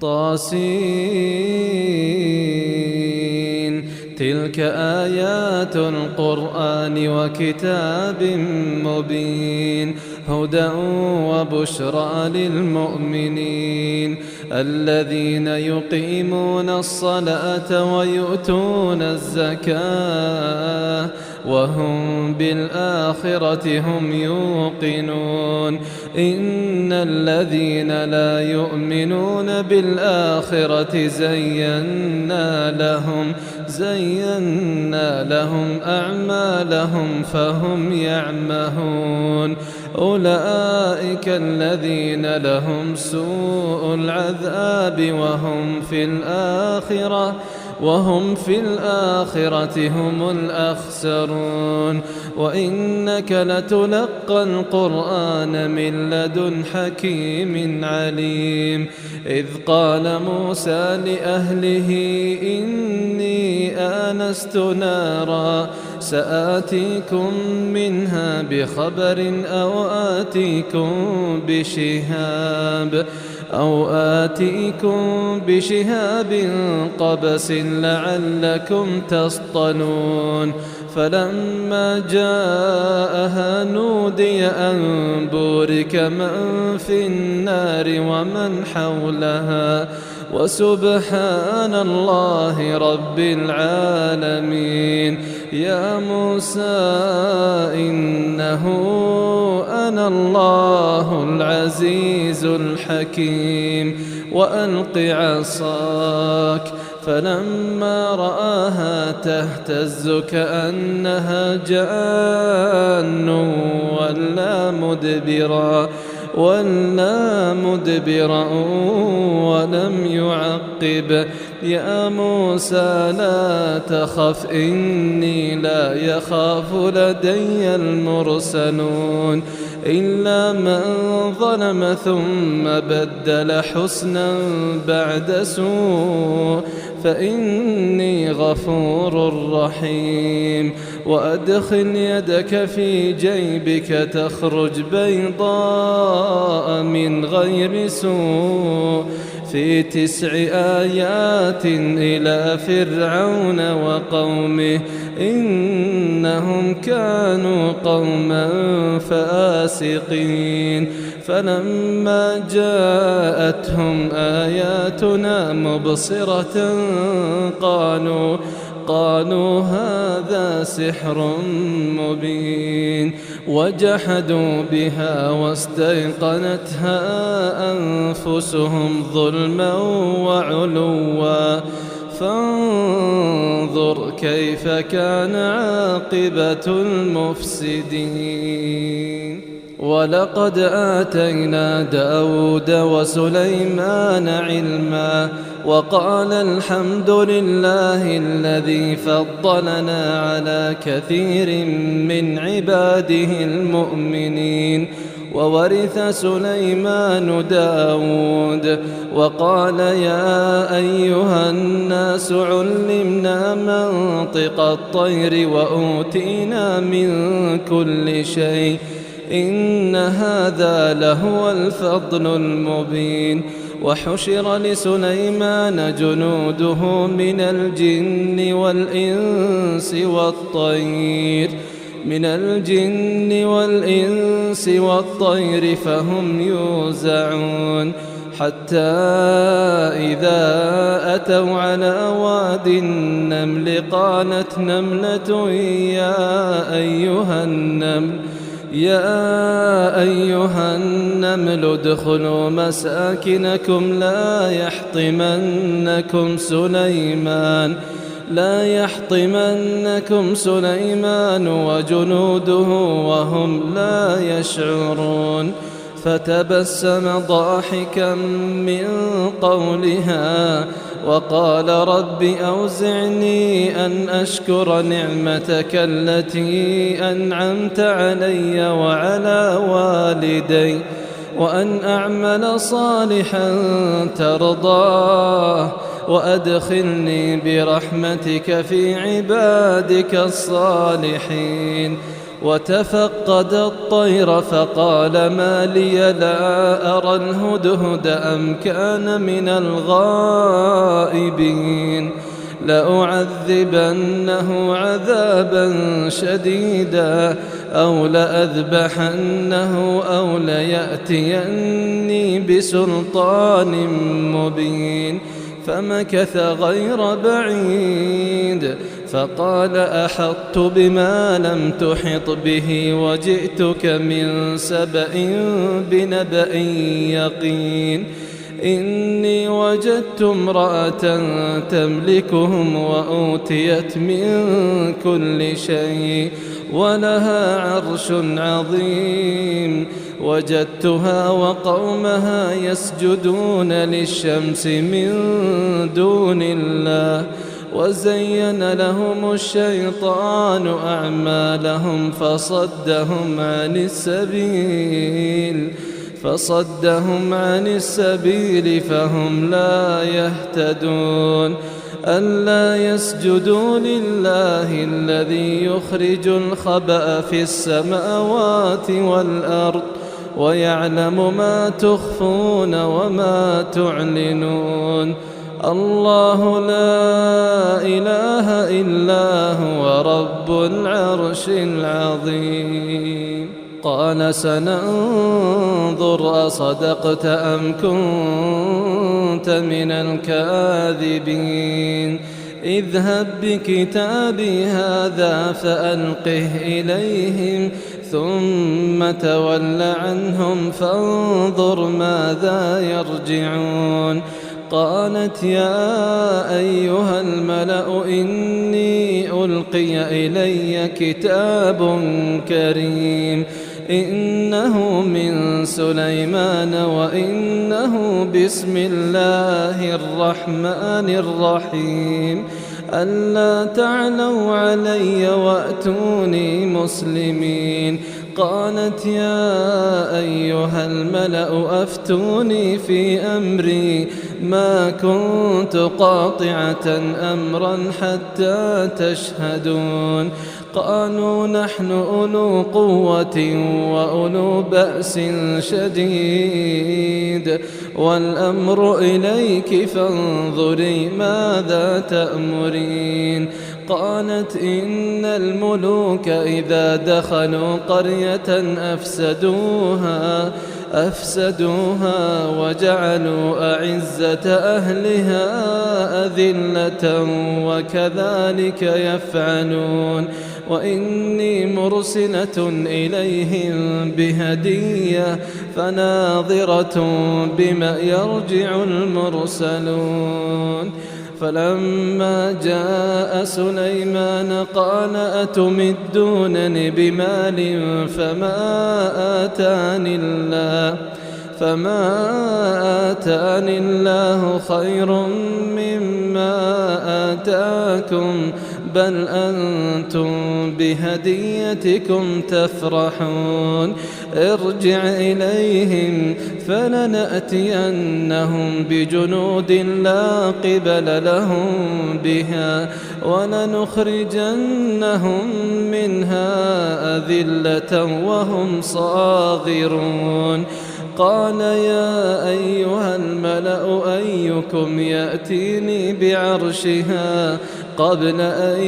طاسين. تلك آيات القرآن وكتاب مبين، هدى وبشرى للمؤمنين الذين يقيمون الصلاة ويؤتون الزكاة وهم بالآخرة هم يوقنون. إن الذين لا يؤمنون بالآخرة زينا لهم أعمالهم فهم يعمهون. أولئك الذين لهم سوء العذاب وهم في الآخرة هم الأخسرون. وإنك لتلقى القرآن من لدن حكيم عليم. إذ قال موسى لأهله إني آنست نارا سآتيكم منها بخبر أو آتيكم بشهاب قبس لعلكم تصطلون. فلما جاءها نودي أن بورك من في النار ومن حولها وسبحان الله رب العالمين. يا موسى إنه أنا الله العزيز الحكيم وألق عصاك. فلما رآها تهتز كأنها جان ولا مدبرا ولم يعقب. يا موسى لا تخف إني لا يخاف لدي المرسلون إلا من ظلم ثم بدل حسنا بعد سوء فإني غفور رحيم. وأدخل يدك في جيبك تخرج بيضاء من غير سوء في 9 آيات إلى فرعون وقومه إنهم كانوا قوما فاسقين. فلما جاءتهم آياتنا مبصرة قالوا هذا سحر مبين. وجحدوا بها واستيقنتها أنفسهم ظلما وعلوا فانظر كيف كان عاقبة المفسدين. ولقد آتينا داود وسليمان علما وقال الحمد لله الذي فضلنا على كثير من عباده المؤمنين. وورث سليمان داود وقال يا أيها الناس علمنا منطق الطير وأوتينا من كل شيء إن هذا لهو الفضل المبين. وحشر لسليمان جنوده من الجن والإنس والطير فهم يوزعون حتى إذا أتوا على واد النمل قالت نملة يا أيها النمل ادخلوا مساكنكم لا يحطمنكم سليمان وجنوده وهم لا يشعرون. فتبسم ضاحكا من قولها وقال رب أوزعني أن أشكر نعمتك التي أنعمت علي وعلى والدي وأن أعمل صالحا ترضاه وأدخلني برحمتك في عبادك الصالحين. وتفقد الطير فقال ما لي لا أرى الهدهد أم كان من الغائبين لأعذبنه عذابا شديدا أو لأذبحنه أو ليأتيني بسلطان مبين فمكث غير بعيد فقال أحطت بما لم تحط به وجئتك من سبأ بنبأ يقين إني وجدت امرأة تملكهم وأوتيت من كل شيء ولها عرش عظيم وجدتها وقومها يسجدون للشمس من دون الله وزين لهم الشيطان أعمالهم فصدهم عن السبيل فهم لا يهتدون ألا يسجدوا لله الذي يخرج الخبأ في السماوات والأرض ويعلم ما تخفون وما تعلنون الله لا إله إلا هو رب العرش العظيم قال سننظر أصدقت أم كنت من الكاذبين اذهب بكتابي هذا فألقه إليهم ثم تول عنهم فانظر ماذا يرجعون قالت يا أيها الملأ إني ألقي إلي كتاب كريم إنه من سليمان وإنه بسم الله الرحمن الرحيم ألا تعلوا علي وأتوني مسلمين قالت يا أيها الملأ أفتوني في أمري ما كنت قاطعة أمرا حتى تشهدون قالوا نحن أولو قوة وأولو بأس شديد والأمر إليك فانظري ماذا تأمرين قالت إن الملوك إذا دخلوا قرية أفسدوها وجعلوا أعزة أهلها أذلة وكذلك يفعلون وإني مرسلة إليهم بهدية فناظرة بما يرجع المرسلون فلما جاء سليمان قال أتمدونني بمال فما آتاني الله خير مما آتاكم بل أنتم بهديتكم تفرحون ارجع إليهم فلنأتينهم بجنود لا قبل لهم بها ولنخرجنهم منها أذلة وهم صاغرون قال يا أيها الملأ أيكم يأتيني بعرشها قبل أن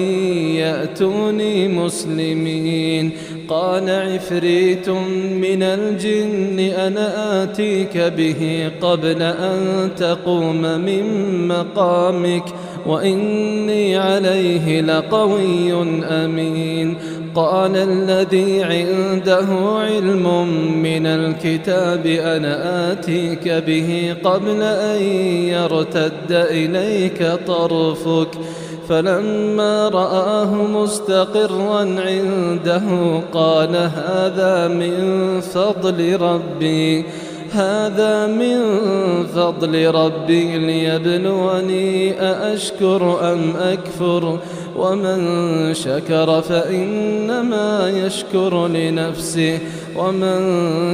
يأتوني مسلمين قال عفريت من الجن أنا آتيك به قبل أن تقوم من مقامك وإني عليه لقوي أمين قال الذي عنده علم من الكتاب أنا آتيك به قبل أن يرتد إليك طرفك فلما رآه مستقرا عنده قال هذا من فضل ربي ليبلوني أأشكر أم أكفر ومن شكر فإنما يشكر لنفسه ومن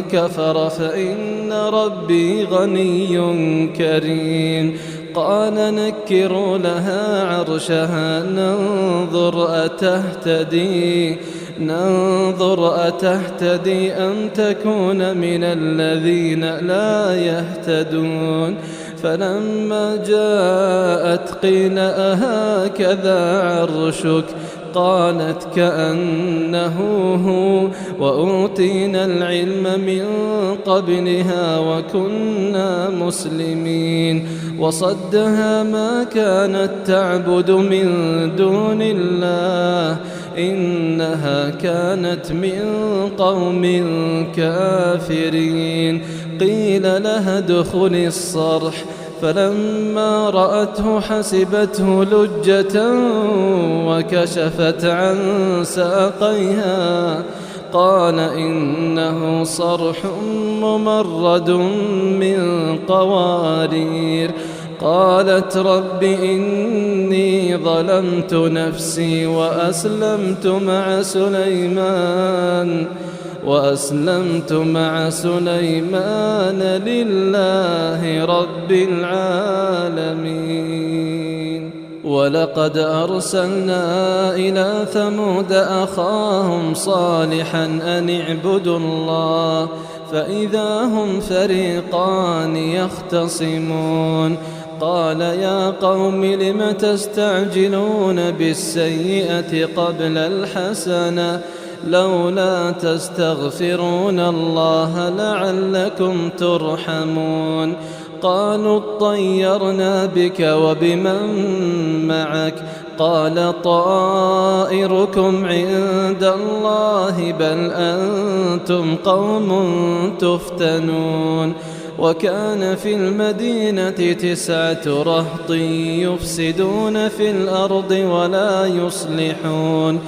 كفر فإن ربي غني كريم قال نكروا لها عرشها ننظر ننظر أتهتدي أم تكون من الذين لا يهتدون. فلما جاءت قيل أهكذا عرشك؟ قالت كأنه هو، وأوتينا العلم من قبلها وكنا مسلمين. وصدها ما كانت تعبد من دون الله، إنها كانت من قوم كافرين. قيل لها ادخلي الصرح، فلما رأته حسبته لجة وكشفت عن ساقيها. قال إنه صرح ممرد من قوارير. قالت رب إني ظلمت نفسي وأسلمت مع سليمان لله رب العالمين. ولقد أرسلنا إلى ثمود أخاهم صالحا أن اعبدوا الله، فإذا هم فريقان يختصمون. قال يا قوم لم تستعجلون بالسيئة قبل الحسنة، لولا تستغفرون الله لعلكم ترحمون. قالوا اطيرنا بك وبمن معك؟ قال طائركم عند الله بل أنتم قوم تفتنون. وكان في المدينة 9 رهط يفسدون في الأرض ولا يصلحون.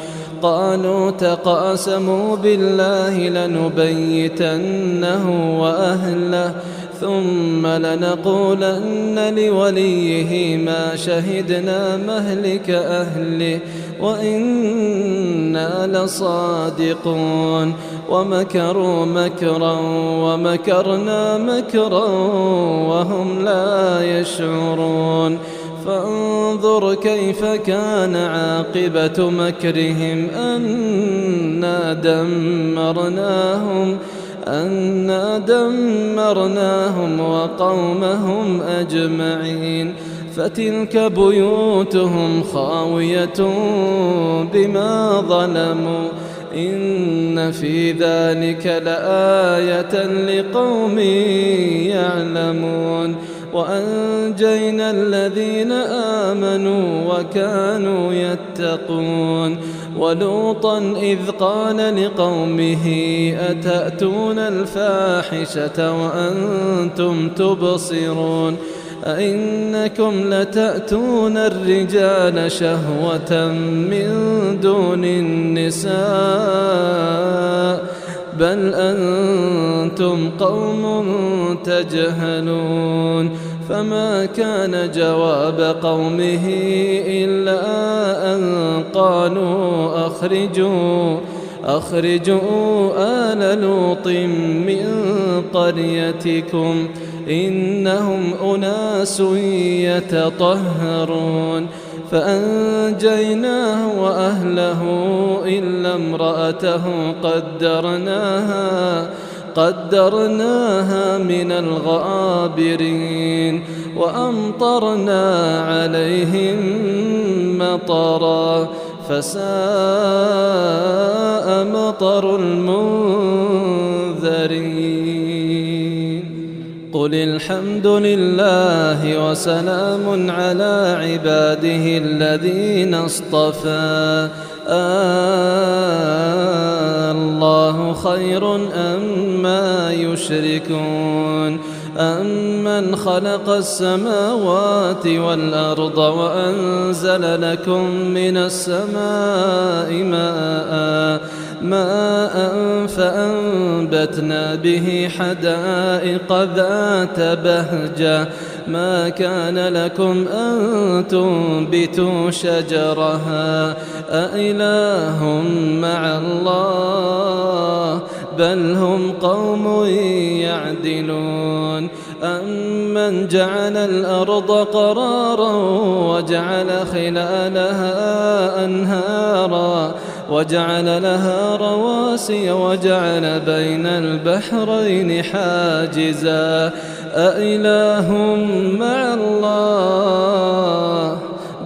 قالوا تقاسموا بالله لنبيتنه وأهله ثم لنقولن لوليه ما شهدنا مهلك أهله وإنا لصادقون. ومكروا مكرا ومكرنا مكرا وهم لا يشعرون. فانظر كيف كان عاقبة مكرهم أنا دمرناهم وقومهم أجمعين. فتلك بيوتهم خاوية بما ظلموا، إن في ذلك لآية لقوم يعلمون. وأنجينا الذين آمنوا وكانوا يتقون. ولوطا إذ قال لقومه أتأتون الفاحشة وأنتم تبصرون أئنكم لتأتون الرجال شهوة من دون النساء بل أنتم قوم تجهلون. فما كان جواب قومه إلا أن قالوا أخرجوا آل لوط من قريتكم إنهم أناس يتطهرون. فأنجيناه وأهله إلا امرأته قدرناها من الغابرين. وأمطرنا عليهم مطرا فساء مطر المنذرين. قل الحمد لله وسلام على عباده الذين اصطفى الله خير أما يشركون أمن خلق السماوات والأرض وأنزل لكم من السماء ماء فأنبتنا به حدائق ذات بهجة ما كان لكم أن تنبتوا شجرها أإله مع الله بل هم قوم يعدلون. أمن أمن جعل الأرض قرارا وجعل خلالها أنهارا وجعل لها رواسي وجعل بين البحرين حاجزا أإله مع الله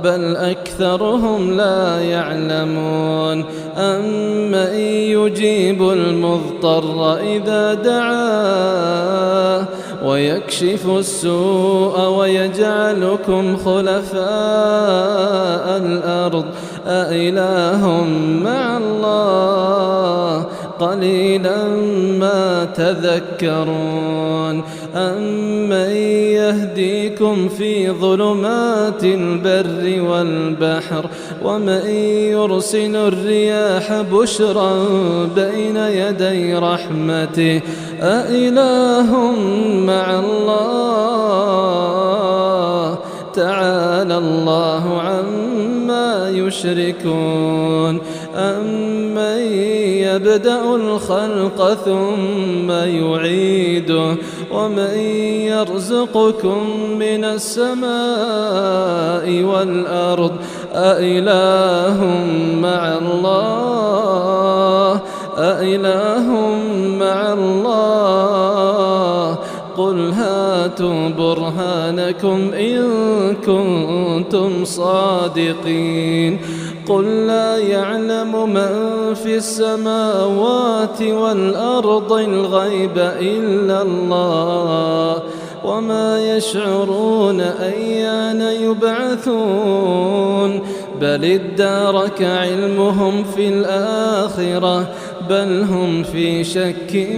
بل أكثرهم لا يعلمون أمن يجيب المضطر إذا دعاه ويكشف السوء ويجعلكم خلفاء الأرض أإله مع الله قليلا ما تذكرون أمن يهديكم في ظلمات البر والبحر ومن يرسل الرياح بشرا بين يدي رحمته أإله مع الله تعالى الله عما يشركون أمن يبدأ الخلق ثم يعيده ومن يرزقكم من السماء والأرض أإله مع الله أإله مع الله قل هاتوا برهانكم إن كنتم صادقين قل لا يعلم من في السماوات والأرض الغيب إلا الله وما يشعرون أيان يبعثون بل ادارك علمهم في الآخرة بل هم في شك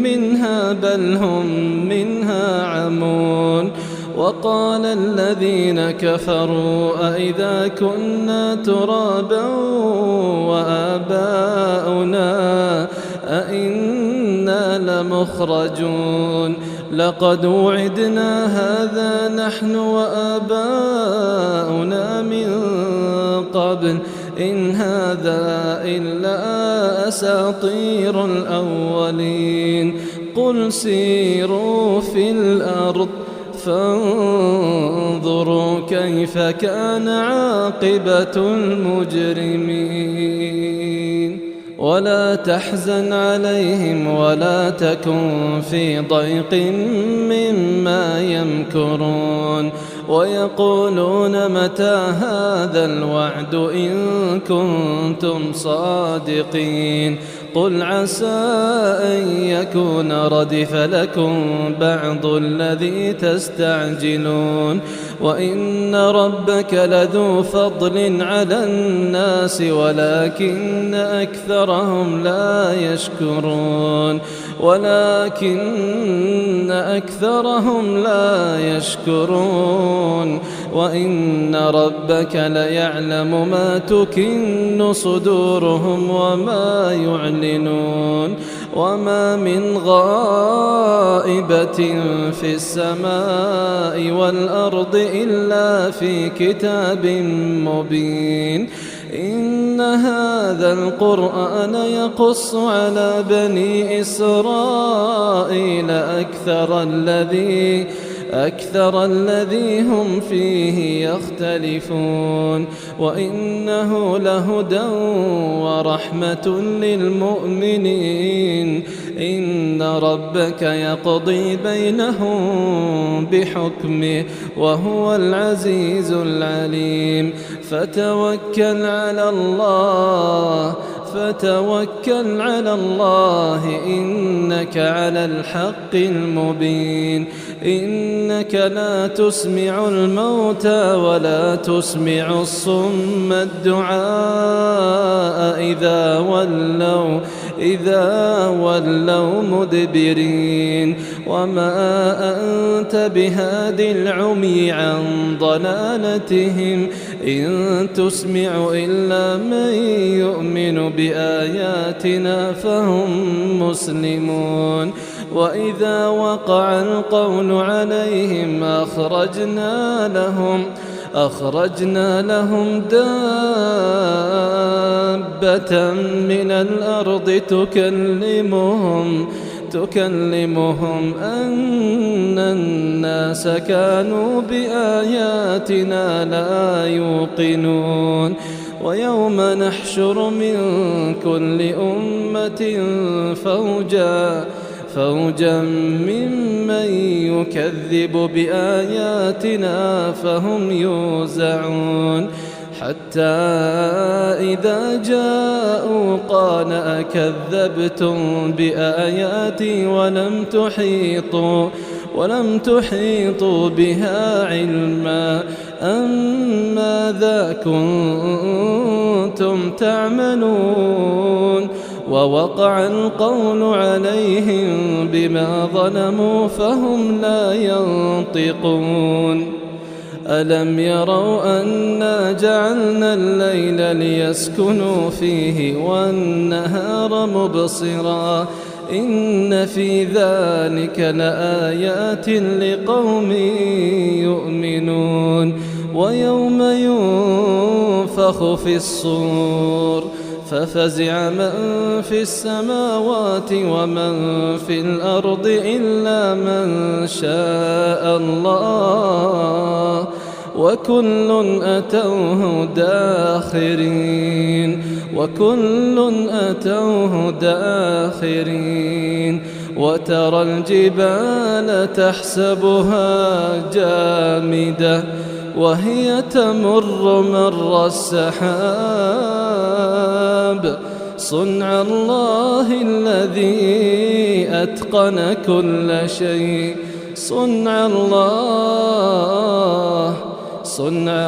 منها بل هم منها عمون وقال الذين كفروا أئذا كنا ترابا وآباؤنا أئنا لمخرجون لقد وعدنا هذا نحن وآباؤنا من قبل إن هذا إلا أساطير الأولين قل سيروا في الأرض فانظروا كيف كان عاقبة المجرمين ولا تحزن عليهم ولا تكن في ضيق مما يمكرون ويقولون متى هذا الوعد إن كنتم صادقين قل عسى أن يكون ردف لكم بعض الذي تستعجلون وإن ربك لذو فضل على الناس ولكن أكثرهم لا يشكرون وإن ربك ليعلم ما تكن صدورهم وما يعلنون وما من غائبة في السماء والأرض إلا في كتاب مبين إن هذا القرآن يقص على بني إسرائيل أكثر الذي هم فيه يختلفون وإنه لهدى ورحمة للمؤمنين إن ربك يقضي بينهم بحكمه وهو العزيز العليم فتوكل على الله إنك على الحق المبين إنك لا تسمع الموتى ولا تسمع الصم الدعاء إذا ولوا مدبرين وما أنت بهاد العمي عن ضلالتهم إن تسمع إلا من يؤمن بآياتنا فهم مسلمون وإذا وقع القول عليهم أخرجنا لهم دابة من الأرض تكلمهم أن الناس كانوا بآياتنا لا يوقنون ويوم نحشر من كل أمة فوجا ممن يكذب بآياتنا فهم يوزعون حتى إذا جاءوا قال أكذبتم بآياتي ولم تحيطوا بها علما أم ماذا كنتم تعملون ووقع القول عليهم بما ظلموا فهم لا ينطقون ألم يروا أنا جعلنا الليل ليسكنوا فيه والنهار مبصرا إن في ذلك لآيات لقوم يؤمنون ويوم ينفخ في الصور ففزع من في السماوات ومن في الأرض إلا من شاء الله وكل أتوه داخرين وترى الجبال تحسبها جامدة وهي تمر مر السحاب صنع الله الذي أتقن كل شيء صنع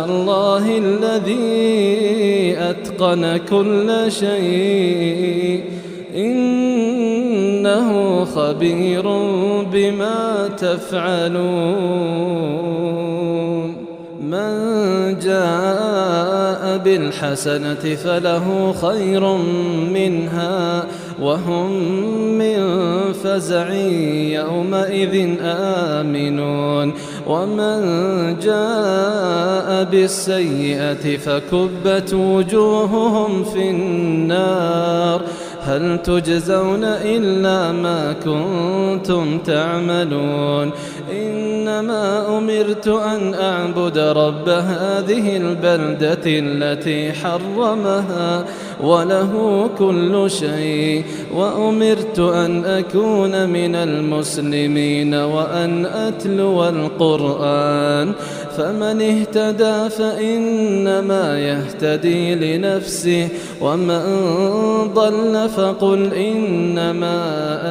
الله الذي أتقن كل شيء إنه خبير بما تفعلون من جاء بالحسنة فله خير منها وهم من فزع يومئذ آمنون ومن جاء بالسيئة فكبت وجوههم في النار هل تجزون إلا ما كنتم تعملون إنما أمرت أن أعبد رب هذه البلدة التي حرمها وله كل شيء وأمرت أن أكون من المسلمين وأن أتلو القرآن فمن اهتدى فإنما يهتدي لنفسه ومن ضل فقل إنما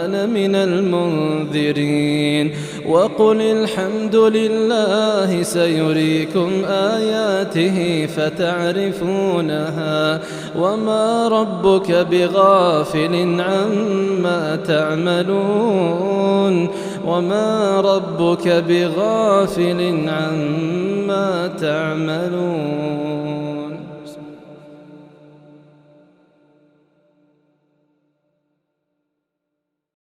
أنا من المنذرين وقل الحمد لله سيريكم آياته فتعرفونها وما ربك بغافل عما تعملون وما ربك بغافل عما تعملون